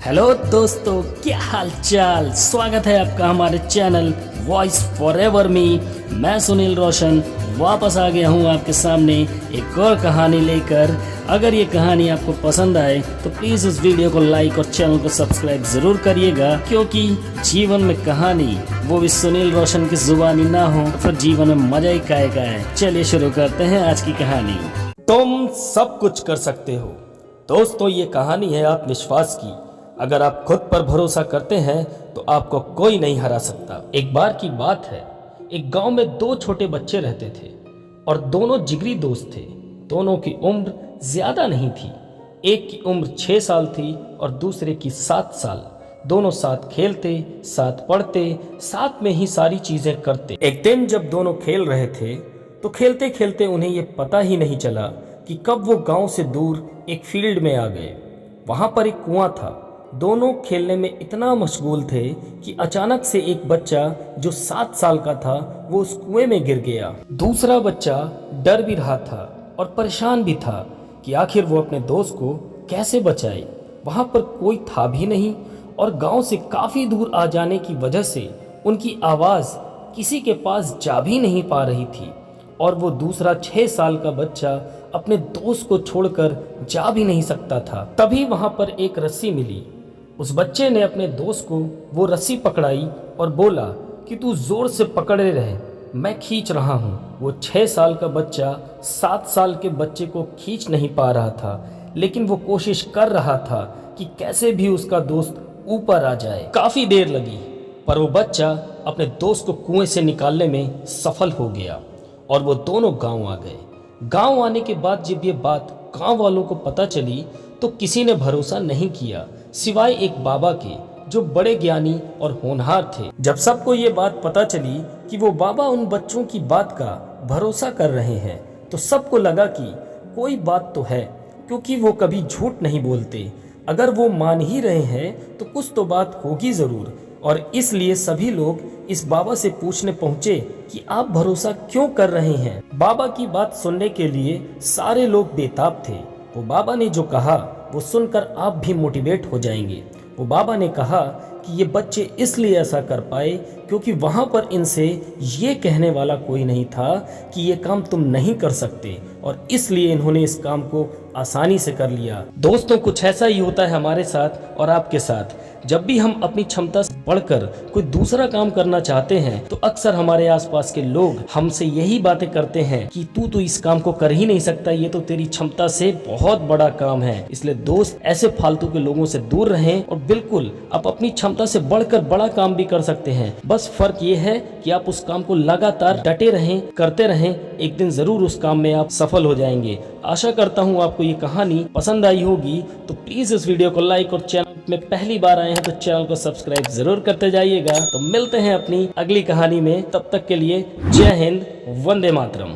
Hello दोस्तों, क्या हाल चाल। स्वागत है आपका हमारे चैनल वॉइस फॉरएवर में। मैं सुनील रोशन वापस आ गया हूँ आपके सामने एक और कहानी लेकर। अगर ये कहानी आपको पसंद आए तो प्लीज़ इस वीडियो को लाइक और चैनल को सब्सक्राइब ज़रूर करिएगा, क्योंकि जीवन में कहानी वो भी सुनील रोशन की जुबानी ना हो तो फिर जीवन में मजा ही काय का है। चलिए शुरू करते हैं आज की कहानी। तुम सब कुछ कर सकते हो। दोस्तों, ये कहानी है आत्मविश्वास की। अगर आप खुद पर भरोसा करते हैं तो आपको कोई नहीं हरा सकता। एक बार की बात है, एक गांव में दो छोटे बच्चे रहते थे और दोनों जिगरी दोस्त थे। दोनों की उम्र ज्यादा नहीं थी। एक की उम्र 6 साल थी और दूसरे की 7 साल। दोनों साथ खेलते, साथ पढ़ते, साथ में ही सारी चीजें करते। एक दिन जब दोनों खेल रहे थे तो खेलते खेलते उन्हें ये पता ही नहीं चला कि कब वो गांव से दूर एक फील्ड में आ गए। वहां पर एक कुआं था। दोनों खेलने में इतना मशगूल थे कि अचानक से एक बच्चा जो 7 साल का था वो उस कुएं में गिर गया। दूसरा बच्चा डर भी रहा था और परेशान भी था कि आखिर वो अपने दोस्त को कैसे बचाए। वहां पर कोई था भी नहीं और गांव से काफी दूर आ जाने की वजह से उनकी आवाज किसी के पास जा भी नहीं पा रही थी और वो दूसरा 6 साल का बच्चा अपने दोस्त को छोड़कर जा भी नहीं सकता था। तभी वहां पर एक रस्सी मिली। उस बच्चे ने अपने दोस्त को वो रस्सी पकड़ाई और बोला कि तू जोर से पकड़े रहे, मैं खींच रहा हूँ। वो 6 साल का बच्चा 7 साल के बच्चे को खींच नहीं पा रहा था, लेकिन वो कोशिश कर रहा था कि कैसे भी उसका दोस्त ऊपर आ जाए। काफी देर लगी पर वो बच्चा अपने दोस्त को कुएं से निकालने में सफल हो गया और वो दोनों गांव आ गए। गांव आने के बाद जब ये बात गांव वालों को पता चली तो किसी ने भरोसा नहीं किया सिवाय एक बाबा के, जो बड़े ज्ञानी और होनहार थे। जब सबको ये बात पता चली कि वो बाबा उन बच्चों की बात का भरोसा कर रहे हैं तो सबको लगा कि कोई बात तो है, क्योंकि वो कभी झूठ नहीं बोलते। अगर वो मान ही रहे हैं तो कुछ तो बात होगी जरूर। और इसलिए सभी लोग इस बाबा से पूछने पहुंचे कि आप भरोसा क्यों कर रहे हैं। बाबा की बात सुनने के लिए सारे लोग बेताब थे। वो बाबा ने जो कहा वो सुनकर आप भी मोटिवेट हो जाएंगे। वो बाबा ने कहा कि ये बच्चे इसलिए ऐसा कर पाए क्योंकि वहां पर इनसे ये कहने वाला कोई नहीं था कि ये काम तुम नहीं कर सकते, और इसलिए इन्होंने इस काम को आसानी से कर लिया। दोस्तों, कुछ ऐसा ही होता है हमारे साथ और आपके साथ। जब भी हम अपनी क्षमता से बढ़कर कोई दूसरा काम करना चाहते हैं तो अक्सर हमारे आसपास के लोग हमसे यही बातें करते हैं कि तू तो इस काम को कर ही नहीं सकता, ये तो तेरी क्षमता से बहुत बड़ा काम है। इसलिए दोस्त, ऐसे फालतू के लोगों से दूर रहें और बिल्कुल आप अपनी क्षमता से बढ़कर बड़ा काम भी कर सकते हैं। बस फर्क ये है कि आप उस काम को लगातार डटे रहें, करते रहें। एक दिन जरूर उस काम में आप सफल हो जाएंगे। आशा करता हूँ आपको ये कहानी पसंद आई होगी, तो प्लीज इस वीडियो को लाइक और चैनल में पहली बार आए हैं तो चैनल को सब्सक्राइब जरूर करते जाइएगा। तो मिलते हैं अपनी अगली कहानी में, तब तक के लिए जय हिंद, वंदे मातरम।